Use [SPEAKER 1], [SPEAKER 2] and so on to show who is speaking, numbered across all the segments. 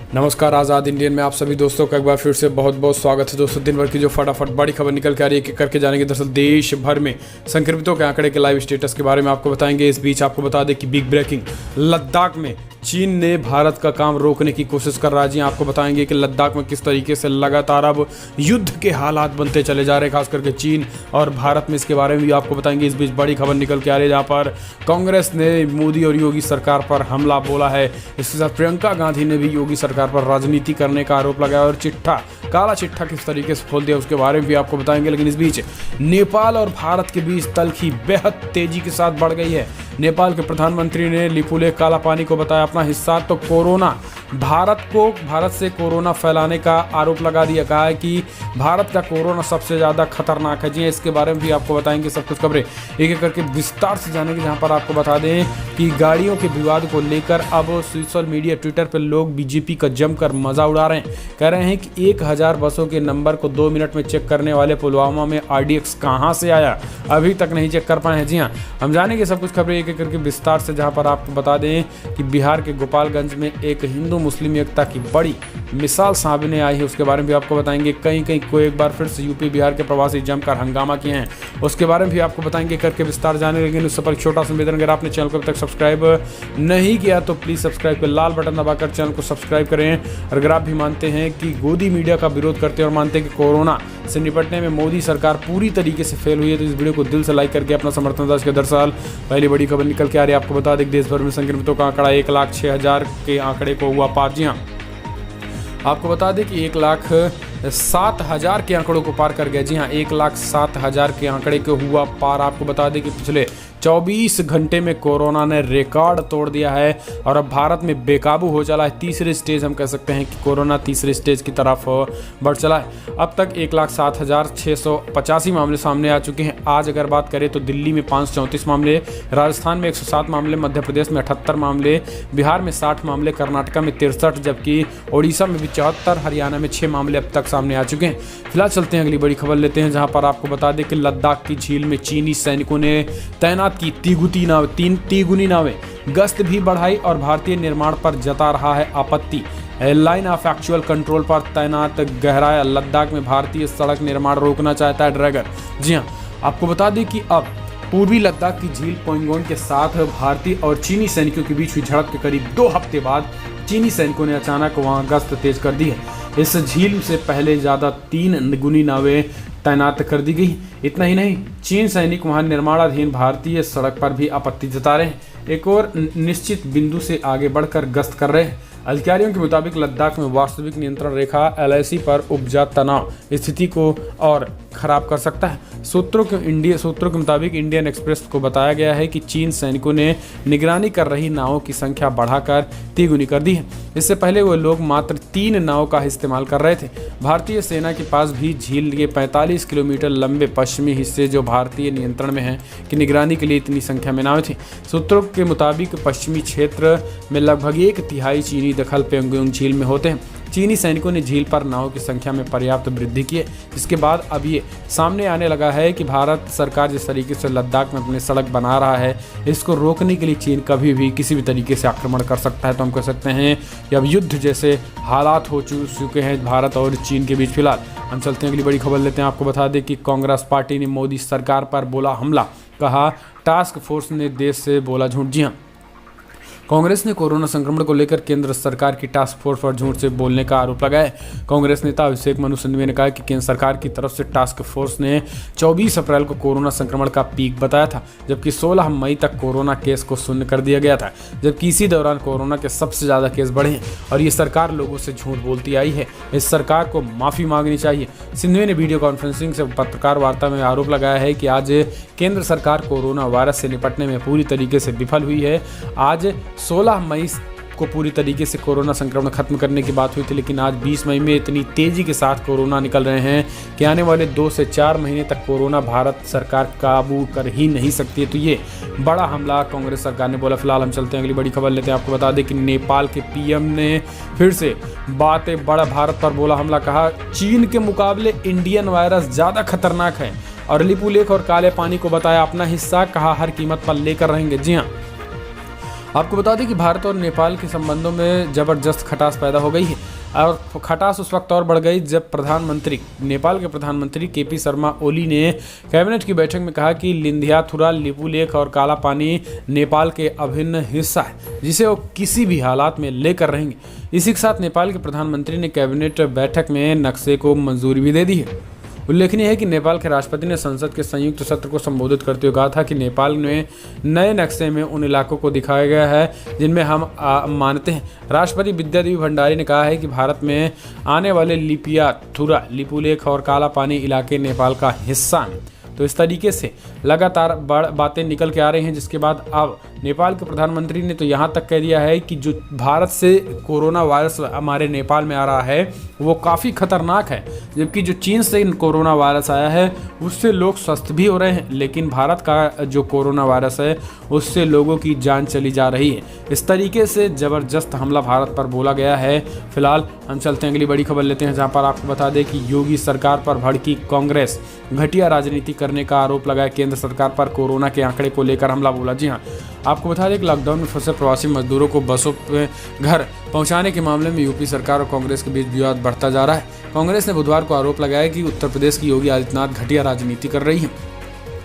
[SPEAKER 1] नमस्कार, आज़ाद इंडियन में आप सभी दोस्तों का एक बार फिर से बहुत बहुत स्वागत है। दोस्तों, दिन भर की जो फटाफट बड़ी खबर निकल के आ रही है, एक एक करके जानेंगे। दरअसल देश भर में संक्रमितों के आंकड़े के लाइव स्टेटस के बारे में आपको बताएंगे। इस बीच आपको बता दें कि बिग ब्रेकिंग, लद्दाख में चीन ने भारत का काम रोकने की कोशिश कर रहा है। जी आपको बताएंगे कि लद्दाख में किस तरीके से लगातार अब युद्ध के हालात बनते चले जा रहे हैं, खास करके चीन और भारत में। इसके बारे में भी आपको बताएंगे। इस बीच बड़ी खबर निकल के आ रही है, जहाँ पर कांग्रेस ने मोदी और योगी सरकार पर हमला बोला है। इसके साथ प्रियंका गांधी ने भी योगी सरकार पर राजनीति करने का आरोप लगाया और काला चिट्ठा किस तरीके से खोल दिया, उसके बारे में भी आपको बताएंगे। लेकिन इस बीच नेपाल और भारत के बीच तल्खी बेहद तेजी के साथ बढ़ गई है। नेपाल के प्रधानमंत्री ने लिपुलेख काला पानी को बताया अपना हिस्सा, तो कोरोना भारत से कोरोना फैलाने का आरोप लगा दिया। कहा है कि भारत का कोरोना सबसे ज़्यादा खतरनाक है। जी इसके बारे में भी आपको बताएंगे सब कुछ खबरें एक एक करके विस्तार से जानेंगे। जहां पर आपको बता दें कि गाड़ियों के विवाद को लेकर अब सोशल मीडिया ट्विटर पर लोग बीजेपी का जमकर मजा उड़ा रहे हैं। कह रहे हैं कि 1000 बसों के नंबर को 2 मिनट में चेक करने वाले पुलवामा में RDX कहां से आया, अभी तक नहीं चेक कर पाए हैं। जी हाँ, हम जानेंगे सब कुछ खबरें एक एक करके विस्तार से। जहां पर आपको बता दें कि बिहार के गोपालगंज में एक हिंदू मुस्लिम एकता की बड़ी मिसाल सामने आई है, उसके बारे में भी आपको बताएंगे। कहीं को एक बार फिर से यूपी बिहार के प्रवासी जमकर हंगामा किए हैं, उसके बारे में भी आपको बताएंगे करके विस्तार जाने लगे। उससे पर छोटा सा निवेदन, अगर आपने चैनल को अब तक सब्सक्राइब नहीं किया तो प्लीज़ सब्सक्राइब कर लाल बटन दबाकर चैनल को सब्सक्राइब करें। और अगर आप भी मानते हैं कि गोदी मीडिया का विरोध करते हैं और मानते हैं कि कोरोना से निपटने में मोदी सरकार पूरी तरीके से फेल हुई है, तो इस वीडियो को दिल से लाइक करके अपना समर्थन दर्ज करें। दरअसल पहली बड़ी खबर निकल के आ रही है, आपको बता दें देश भर में संक्रमितों का आंकड़ा 1,06,000 के आंकड़े को हुआ पार। जी हाँ, आपको बता दें कि 1,07,000 के आंकड़ों को पार कर गया। जी हाँ, 1,07,000 के आंकड़े को हुआ पार। आपको बता दें कि पिछले 24 घंटे में कोरोना ने रिकॉर्ड तोड़ दिया है और अब भारत में बेकाबू हो चला है। तीसरे स्टेज हम कह सकते हैं कि कोरोना तीसरे स्टेज की तरफ बढ़ चला है। अब तक 1,07,685 मामले सामने आ चुके हैं। आज अगर बात करें तो दिल्ली में 534 मामले, राजस्थान में 107 मामले, मध्य प्रदेश में 78 मामले, बिहार में 60 मामले, कर्नाटका में 63, जबकि ओडिशा में भी 74, हरियाणा में 6 मामले अब तक सामने आ चुके हैं। फिलहाल चलते हैं अगली बड़ी खबर लेते हैं, जहाँ पर आपको बता दें कि लद्दाख की झील में चीनी सैनिकों ने तैनात की तीन तिगुनी नावें गश्त भी बढ़ाई और भारतीय निर्माण पर जता रहा है आपत्ति। लाइन ऑफ एक्चुअल कंट्रोल पर तैनात गहराया, लद्दाख में भारतीय सड़क निर्माण रोकना चाहता है ड्रैगन। जी हाँ, आपको बता दें कि अब पूर्वी लद्दाख की झील पोंगोंग के साथ भारतीय और चीनी सैनिकों के बीच हुई झड़प के करीब 2 हफ्ते बाद चीनी सैनिकों ने अचानक वहां गश्त तेज कर दी है। इस झील से पहले ज़्यादा 3 गुनी नावें तैनात कर दी गई। इतना ही नहीं, चीन सैनिक वहां निर्माणाधीन भारतीय सड़क पर भी आपत्ति जता रहे हैं, एक और निश्चित बिंदु से आगे बढ़कर गश्त कर रहे हैं। अधिकारियों के मुताबिक लद्दाख में वास्तविक नियंत्रण रेखा LAC पर उपजा तनाव स्थिति को और खराब कर सकता है। सूत्रों के मुताबिक इंडियन एक्सप्रेस को बताया गया है कि चीन सैनिकों ने निगरानी कर रही नावों की संख्या बढ़ाकर 3 कर दी है। इससे पहले वो लोग मात्र 3 नाव का इस्तेमाल कर रहे थे। भारतीय सेना के पास भी झील के 45 किलोमीटर लंबे पश्चिमी हिस्से जो भारतीय नियंत्रण में है कि निगरानी के लिए इतनी संख्या में नावें थी। सूत्रों के मुताबिक पश्चिमी क्षेत्र में लगभग 1/3 चीनी दखल पोंगोंग झील में होते हैं। चीनी सैनिकों ने झील पर नावों की संख्या में पर्याप्त वृद्धि की है, जिसके बाद अब ये सामने आने लगा है कि भारत सरकार जिस तरीके से लद्दाख में अपनी सड़क बना रहा है, इसको रोकने के लिए चीन कभी भी किसी भी तरीके से आक्रमण कर सकता है। तो हम कह सकते हैं कि अब युद्ध जैसे हालात हो चुके हैं भारत और चीन के बीच। फिलहाल हम चलते हैं अगली बड़ी खबर लेते हैं। आपको बता दें कि कांग्रेस पार्टी ने मोदी सरकार पर बोला हमला, कहा टास्क फोर्स ने देश से बोला झूठ। जी हाँ, कांग्रेस ने कोरोना संक्रमण को लेकर केंद्र सरकार की टास्क फोर्स पर झूठ से बोलने का आरोप लगाया है। कांग्रेस नेता अभिषेक मनु सिंघवी ने कहा कि केंद्र सरकार की तरफ से टास्क फोर्स ने 24 अप्रैल को कोरोना संक्रमण का पीक बताया था, जबकि 16 मई तक कोरोना केस को शून्य कर दिया गया था, जबकि इसी दौरान कोरोना के सबसे ज़्यादा केस बढ़े हैं और ये सरकार लोगों से झूठ बोलती आई है। इस सरकार को माफ़ी मांगनी चाहिए। सिंघवी ने वीडियो कॉन्फ्रेंसिंग से पत्रकार वार्ता में आरोप लगाया है कि आज केंद्र सरकार कोरोना वायरस से निपटने में पूरी तरीके से विफल हुई है। आज 16 मई को पूरी तरीके से कोरोना संक्रमण खत्म करने की बात हुई थी, लेकिन आज 20 मई में इतनी तेजी के साथ कोरोना निकल रहे हैं कि आने वाले 2 से 4 महीने तक कोरोना भारत सरकार काबू कर ही नहीं सकती है। तो ये बड़ा हमला कांग्रेस सरकार ने बोला। फिलहाल हम चलते हैं अगली बड़ी खबर लेते हैं। आपको बता दें कि नेपाल के PM ने फिर से बातें बड़ा भारत पर बोला हमला, कहा चीन के मुकाबले इंडियन वायरस ज़्यादा खतरनाक है और लिपुलेख और काले पानी को बताया अपना हिस्सा, कहा हर कीमत पर लेकर रहेंगे। जी हाँ, आपको बता दें कि भारत और नेपाल के संबंधों में ज़बरदस्त खटास पैदा हो गई है और खटास उस वक्त और बढ़ गई जब नेपाल के प्रधानमंत्री केपी शर्मा ओली ने कैबिनेट की बैठक में कहा कि लिंधियाथुरा, लिपुलेख और काला पानी नेपाल के अभिन्न हिस्सा है जिसे वो किसी भी हालात में लेकर रहेंगे। इसी के साथ नेपाल के प्रधानमंत्री ने कैबिनेट बैठक में नक्शे को मंजूरी भी दे दी है। उल्लेखनीय है कि नेपाल के राष्ट्रपति ने संसद के संयुक्त सत्र को संबोधित करते हुए कहा था कि नेपाल में नए नक्शे में उन इलाकों को दिखाया गया है जिनमें हम मानते हैं। राष्ट्रपति विद्यादेवी भंडारी ने कहा है कि भारत में आने वाले लिंधियाथुरा, लिपुलेख और काला पानी इलाके नेपाल का हिस्सा हैं। तो इस तरीके से लगातार बातें निकल के आ रही हैं, जिसके बाद अब नेपाल के प्रधानमंत्री ने तो यहाँ तक कह दिया है कि जो भारत से कोरोना वायरस हमारे नेपाल में आ रहा है वो काफ़ी खतरनाक है, जबकि जो चीन से कोरोना वायरस आया है उससे लोग स्वस्थ भी हो रहे हैं, लेकिन भारत का जो कोरोना वायरस है उससे लोगों की जान चली जा रही है। इस तरीके से ज़बरदस्त हमला भारत पर बोला गया है। फिलहाल हम चलते हैं अगली बड़ी खबर लेते हैं, जहाँ पर आपको बता दें कि योगी सरकार पर भड़की कांग्रेस, घटिया राजनीति करने का आरोप लगाया केंद्र सरकार पर, कोरोना के आंकड़े को लेकर हमला बोला। जी हाँ, आपको बता दें कि लॉकडाउन में फंसे प्रवासी मजदूरों को बसों में घर पहुंचाने के मामले में यूपी सरकार और कांग्रेस के बीच विवाद बढ़ता जा रहा है। कांग्रेस ने बुधवार को आरोप लगाया कि उत्तर प्रदेश की योगी आदित्यनाथ घटिया राजनीति कर रही है।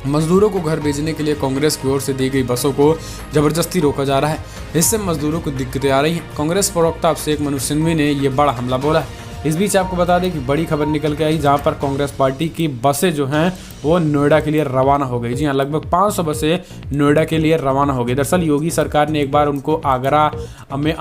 [SPEAKER 1] मजदूरों को घर भेजने के लिए कांग्रेस की ओर से दी गई बसों को जबरदस्ती रोका जा रहा है, इससे मजदूरों को दिक्कतें आ रही हैं। कांग्रेस प्रवक्ता अभिषेक मनु सिंघवी ने ये बड़ा हमला बोला है। इस बीच आपको बता दें कि बड़ी खबर निकल के आई, जहां पर कांग्रेस पार्टी की बसें जो हैं वो नोएडा के लिए रवाना हो गई। जी हाँ, लगभग 500 बसें नोएडा के लिए रवाना हो गई। दरअसल योगी सरकार ने एक बार उनको आगरा में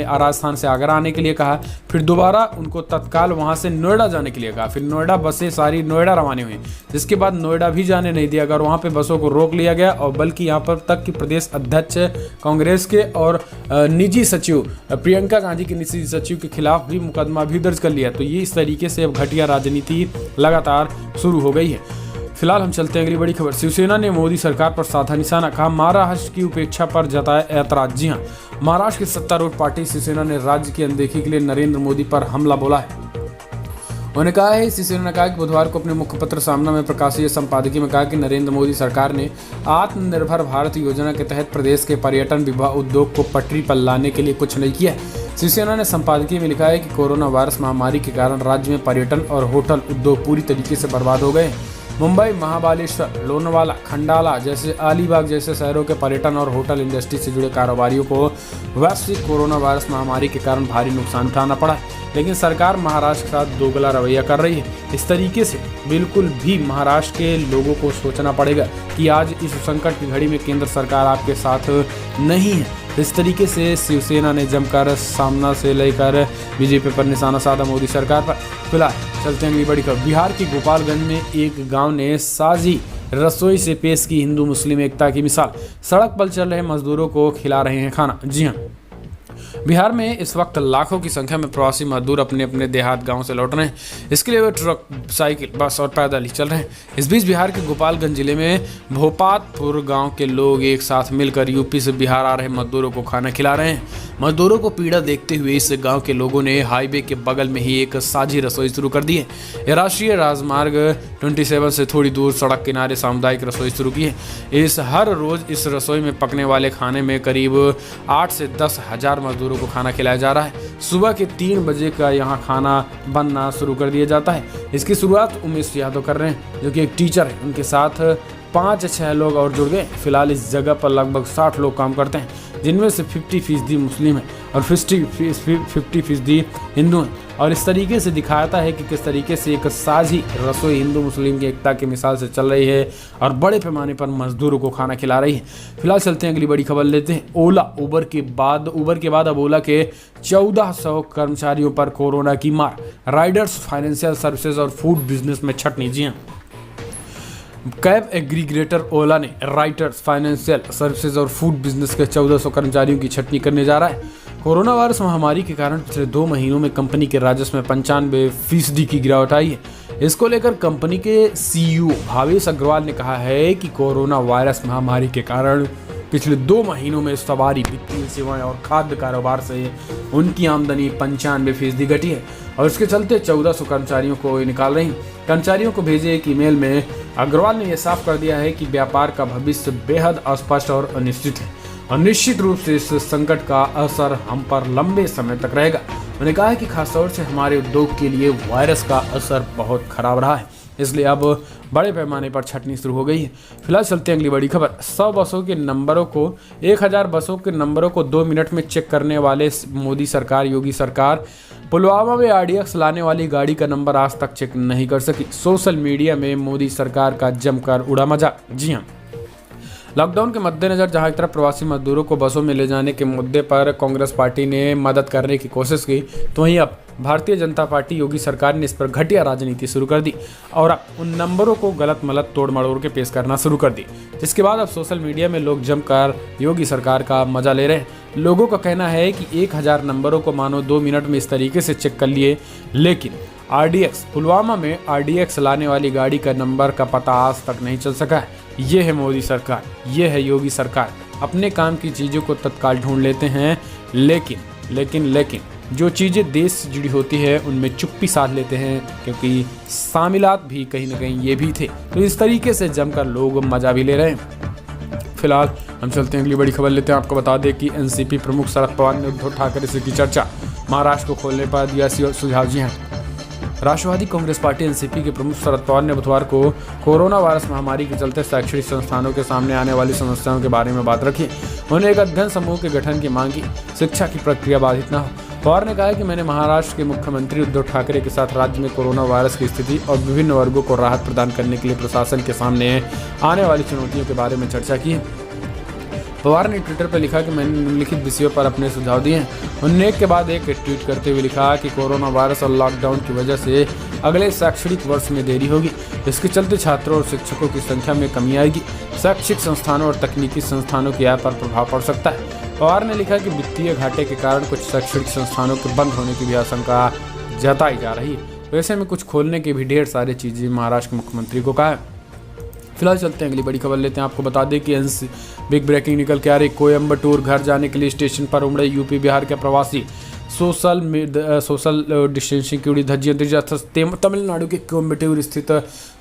[SPEAKER 1] राजस्थान से आगरा आने के लिए कहा, फिर दोबारा उनको तत्काल वहां से नोएडा जाने के लिए कहा, फिर नोएडा बसें सारी नोएडा रवानी हुई, जिसके बाद नोएडा भी जाने नहीं दिया गया और वहाँ पर बसों को रोक लिया गया। और बल्कि यहाँ पर तक कि प्रदेश अध्यक्ष कांग्रेस के और निजी सचिव प्रियंका गांधी के निजी सचिव के खिलाफ भी मुकदमा भी दर्ज कर लिया। तो ये इस तरीके से अब घटिया राजनीति लगातार शुरू हो गई है। फिलहाल हम चलते हैं अगली बड़ी खबर। शिवसेना ने मोदी सरकार पर साधा निशाना, कहा महाराष्ट्र की उपेक्षा पर जताया ऐतराज। जी हाँ, महाराष्ट्र की सत्तारूढ़ पार्टी शिवसेना ने राज्य की अनदेखी के लिए नरेंद्र मोदी पर हमला बोला है। उन्होंने कहा है, शिवसेना ने कहा कि बुधवार को अपने मुखपत्र सामना में प्रकाशित संपादकीय में कहा कि नरेंद्र मोदी सरकार ने आत्मनिर्भर भारत योजना के तहत प्रदेश के पर्यटन विभाग उद्योग को पटरी पर लाने के लिए कुछ नहीं किया है। शिवसेना ने संपादकीय में लिखा है कि कोरोना वायरस महामारी के कारण राज्य में पर्यटन और होटल उद्योग पूरी तरीके से बर्बाद हो गए। मुंबई, महाबलेश्वर, लोनावाला, खंडाला जैसे अलीबाग जैसे शहरों के पर्यटन और होटल इंडस्ट्री से जुड़े कारोबारियों को वैश्विक कोरोना वायरस महामारी के कारण भारी नुकसान उठाना पड़ा, लेकिन सरकार महाराष्ट्र के साथ दोगला रवैया कर रही है। इस तरीके से बिल्कुल भी महाराष्ट्र के लोगों को सोचना पड़ेगा कि आज इस संकट की घड़ी में केंद्र सरकार आपके साथ नहीं है। इस तरीके से शिवसेना ने जमकर सामना से लेकर बीजेपी पर निशाना साधा मोदी सरकार पर। फिलहाल चलते हैं बड़ी खबर। बिहार के गोपालगंज में एक गांव ने साजी रसोई से पेश की हिंदू मुस्लिम एकता की मिसाल, सड़क पर चल रहे मजदूरों को खिला रहे हैं खाना। जी हाँ, बिहार में इस वक्त लाखों की संख्या में प्रवासी मजदूर अपने अपने देहात गांव से लौट रहे हैं। इसके लिए वे ट्रक, साइकिल, बस और पैदल ही चल रहे हैं। इस बीच बिहार के गोपालगंज जिले में भोपातपुर गांव के लोग एक साथ मिलकर यूपी से बिहार आ रहे मजदूरों को खाना खिला रहे हैं। मजदूरों को पीड़ा देखते हुए इस गांव के लोगों ने हाईवे के बगल में ही एक साझी रसोई शुरू कर दी है। यह राष्ट्रीय राजमार्ग 27 से थोड़ी दूर सड़क किनारे सामुदायिक रसोई शुरू की है। हर रोज इस रसोई में पकने वाले खाने में करीब 8 से 10 हजार मजदूरों को खाना खिलाया जा रहा है। सुबह के 3 बजे का यहाँ खाना बनना शुरू कर दिया जाता है। इसकी शुरुआत उमेश यादव कर रहे हैं, जो कि एक टीचर है। उनके साथ 5-6 लोग और जुड़ गए। फिलहाल इस जगह पर लगभग 60 लोग काम करते हैं, जिनमें से 50% मुस्लिम हैं और 50% हिंदू हैं। और इस तरीके से दिखाता है कि किस तरीके से एक साझी रसोई हिंदू मुस्लिम की एकता की मिसाल से चल रही है और बड़े पैमाने पर मजदूरों को खाना खिला रही है। फिलहाल चलते हैं अगली बड़ी खबर लेते हैं। उबर के बाद अब ओला के 1400 कर्मचारियों पर कोरोना की मार, राइडर्स, फाइनेंशियल सर्विसेज और फूड बिजनेस में छटनी। जी हाँ, कैब एग्रीगेटर ओला ने राइडर्स, फाइनेंशियल सर्विसेज और फूड बिजनेस के 1400 कर्मचारियों की छटनी करने जा रहा है। कोरोना वायरस महामारी के कारण पिछले 2 महीनों में कंपनी के राजस्व में 95% की गिरावट आई है। इसको लेकर कंपनी के CEO भावेश अग्रवाल ने कहा है कि कोरोना वायरस महामारी के कारण पिछले 2 महीनों में सवारी, वित्तीय सेवाएं और खाद्य कारोबार से उनकी आमदनी 95% घटी है और इसके चलते 1400 कर्मचारियों को निकाल रही हैं। कर्मचारियों को भेजे एक ईमेल में अग्रवाल ने यह साफ कर दिया है कि व्यापार का भविष्य बेहद अस्पष्ट और अनिश्चित है। और निश्चित रूप से इस संकट का असर हम पर लंबे समय तक रहेगा। उन्होंने कहा है कि खासतौर से हमारे उद्योग के लिए वायरस का असर बहुत खराब रहा है, इसलिए अब बड़े पैमाने पर छंटनी शुरू हो गई है। फिलहाल चलते हैं अगली बड़ी खबर। 1000 बसों के नंबरों को 2 मिनट में चेक करने वाले मोदी सरकार, योगी सरकार पुलवामा में RDX लाने वाली गाड़ी का नंबर आज तक चेक नहीं कर सकी। सोशल मीडिया में मोदी सरकार का जमकर उड़ा मजाक। जी हाँ, लॉकडाउन के मद्देनजर जहां एक तरफ प्रवासी मजदूरों को बसों में ले जाने के मुद्दे पर कांग्रेस पार्टी ने मदद करने की कोशिश की, तो वहीं अब भारतीय जनता पार्टी, योगी सरकार ने इस पर घटिया राजनीति शुरू कर दी और अब उन नंबरों को गलत मलत तोड़ मड़ोड़ के पेश करना शुरू कर दी, जिसके बाद अब सोशल मीडिया में लोग जमकर योगी सरकार का मजा ले रहे हैं। लोगों का कहना है कि 1000 नंबरों को मानो 2 मिनट में इस तरीके से चेक कर लिए, लेकिन पुलवामा में RDX लाने वाली गाड़ी का नंबर का पता आज तक नहीं चल सका है। ये है मोदी सरकार, ये है योगी सरकार। अपने काम की चीज़ों को तत्काल ढूंढ लेते हैं, लेकिन जो चीज़ें देश से जुड़ी होती है उनमें चुप्पी साध लेते हैं, क्योंकि शामिलात भी कहीं ना कहीं ये भी थे। तो इस तरीके से जमकर लोग मजा भी ले रहे हैं। फिलहाल हम चलते हैं अगली बड़ी खबर लेते हैं। आपको बता दें कि NCP प्रमुख शरद पवार ने उद्धव ठाकरे से की चर्चा, महाराष्ट्र को खोलने पर दिया सुझाव। जी हाँ, राष्ट्रवादी कांग्रेस पार्टी NCP के प्रमुख शरद पवार ने बुधवार को कोरोना वायरस महामारी के चलते शैक्षणिक संस्थानों के सामने आने वाली समस्याओं के बारे में बात रखी। उन्होंने एक अध्ययन समूह के गठन की मांग की, शिक्षा की प्रक्रिया बाधित न हो। पवार ने कहा कि मैंने महाराष्ट्र के मुख्यमंत्री उद्धव ठाकरे के साथ राज्य में कोरोना वायरस की स्थिति और विभिन्न वर्गों को राहत प्रदान करने के लिए प्रशासन के सामने आने वाली चुनौतियों के बारे में चर्चा की है। पवार ने ट्विटर पर लिखा कि मैंने निम्नलिखित विषयों पर अपने सुझाव दिए हैं। उन्होंने एक के बाद एक ट्वीट करते हुए लिखा कि कोरोना वायरस और लॉकडाउन की वजह से अगले शैक्षणिक वर्ष में देरी होगी। इसके चलते छात्रों और शिक्षकों की संख्या में कमी आएगी। शैक्षिक संस्थानों और तकनीकी संस्थानों की आय पर प्रभाव पड़ सकता है। पवार ने लिखा कि वित्तीय घाटे के कारण कुछ शैक्षणिक संस्थानों के बंद होने की भी आशंका जताई जा रही है। वैसे में कुछ खोलने की भी ढेर सारी चीज़ें महाराष्ट्र के मुख्यमंत्री को कहा है। फिलहाल चलते हैं अगली बड़ी खबर लेते हैं। आपको बता दें कि बिग ब्रेकिंग निकल के आ रही, कोयम्बटूर घर जाने के लिए स्टेशन पर उमड़े यूपी बिहार के प्रवासी। सोशल डिस्टेंसिंग की उड़ी धज्जियां। तमिलनाडु के कोयम्बटूर स्थित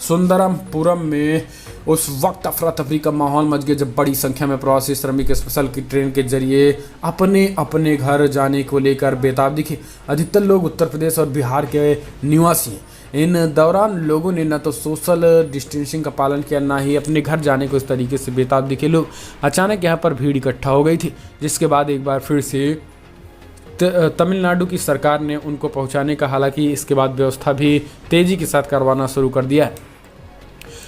[SPEAKER 1] सुंदरमपुरम में उस वक्त अफरा तफरी का माहौल मच गया जब बड़ी संख्या में प्रवासी श्रमिक स्पेशल की ट्रेन के जरिए अपने अपने घर जाने को लेकर बेताब दिखे। अधिकतर लोग उत्तर प्रदेश और बिहार के निवासी हैं। इन दौरान लोगों ने न तो सोशल डिस्टेंसिंग का पालन किया, ना ही अपने घर जाने को इस तरीके से बेताब दिखे लोग। अचानक यहाँ पर भीड़ इकट्ठा हो गई थी, जिसके बाद एक बार फिर से तमिलनाडु की सरकार ने उनको पहुंचाने का, हालांकि इसके बाद व्यवस्था भी तेजी के साथ करवाना शुरू कर दिया है।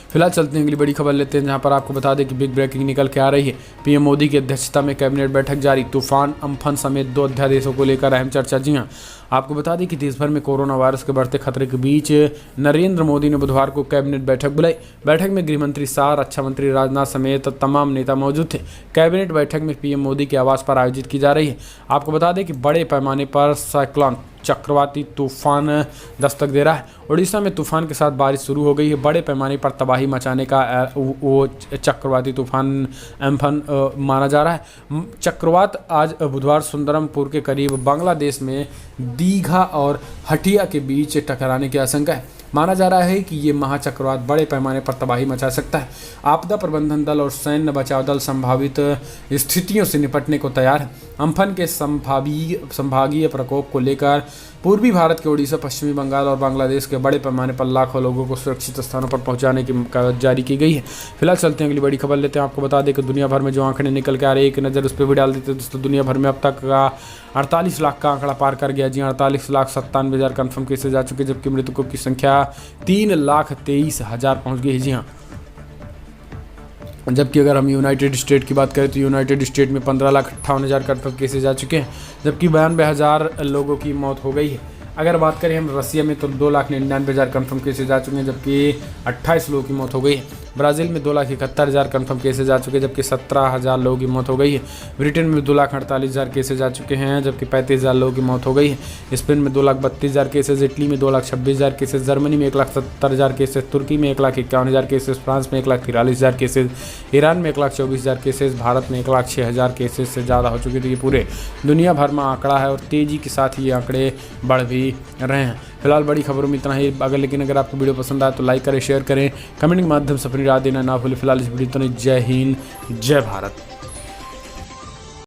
[SPEAKER 1] फिलहाल चलते हैं अगली बड़ी खबर लेते हैं, जहां पर आपको बता दें कि बिग ब्रेकिंग निकल के आ रही है। पीएम मोदी की अध्यक्षता में कैबिनेट बैठक जारी, तूफान अम्फन समेत 2 अध्यादेशों को लेकर अहम चर्चा। जी हां, आपको बता दें कि देश भर में कोरोना वायरस के बढ़ते खतरे के बीच नरेंद्र मोदी ने बुधवार को कैबिनेट बैठक बुलाई। बैठक में गृह मंत्री शाह, रक्षा मंत्री राजनाथ समेत तमाम नेता मौजूद थे। कैबिनेट बैठक में पीएम मोदी के आवास पर आयोजित की जा रही है। आपको बता दें कि बड़े पैमाने पर साइक्लोन चक्रवाती तूफान दस्तक दे रहा है। उड़ीसा में तूफान के साथ बारिश शुरू हो गई है। बड़े पैमाने पर तबाही मचाने का वो चक्रवाती तूफान एम्फन माना जा रहा है। चक्रवात आज बुधवार सुंदरमपुर के करीब बांग्लादेश में दीघा और हटिया के बीच टकराने की आशंका है। माना जा रहा है कि ये महाचक्रवात बड़े पैमाने पर तबाही मचा सकता है। आपदा प्रबंधन दल और सैन्य बचाव दल संभावित स्थितियों से निपटने को तैयार है। अम्फन के संभागीय प्रकोप को लेकर पूर्वी भारत के ओडिशा, पश्चिमी बंगाल और बांग्लादेश के बड़े पैमाने पर लाखों लोगों को सुरक्षित स्थानों पर पहुंचाने की जारी की गई है। फिलहाल चलते हैं अगली बड़ी खबर लेते हैं। आपको बता दें कि दुनिया भर में जो आंकड़े निकल के आ रहे हैं, एक नज़र उस पर भी डाल देते हैं दोस्तों। दुनिया भर में अब तक 48 लाख का आंकड़ा पार कर गया। जी 48,97,000 कन्फर्म केसेज आ चुके, जबकि मृतकों की संख्या 3,23,000 पहुँच गई है। जी हाँ, जबकि अगर हम यूनाइटेड स्टेट की बात करें तो यूनाइटेड स्टेट में 15,58,000 कन्फर्म केसेज आ चुके हैं, जबकि 92,000 लोगों की मौत हो गई है। अगर बात करें हम रसिया में तो 2,99,000 कन्फर्म केसेज आ चुके हैं, जबकि 28 लोगों की मौत हो गई है। ब्राज़ील में 2,71,000 कन्फर्म केसेज आ चुके हैं, जबकि 17,000 लोगों की मौत हो गई है। ब्रिटेन में 2,48,000 केसेज आ चुके हैं, जबकि 35,000 लोगों की मौत हो गई है। स्पेन में 2,32,000 केसेज, इटली में 2,26,000 केसेज, जर्मनी में 1,70,000 केसेज, तुर्की में 1,51,000 केसेज, फ्रांस में 1,43,000 केसेज, ईरान में 1,24,000 केसेज, भारत में 1,06,000 केसेज से ज़्यादा हो चुके थे। ये पूरे दुनिया भर में आंकड़ा है और तेज़ी के साथ ये आंकड़े बढ़ भी रहे हैं। फिलहाल बड़ी खबरों में इतना ही। अगर आपको वीडियो पसंद आए तो लाइक करें, शेयर करें, कमेंट के माध्यम से अपनी राय देना ना भूलें। फिलहाल इस वीडियो तो जय हिंद, जय भारत।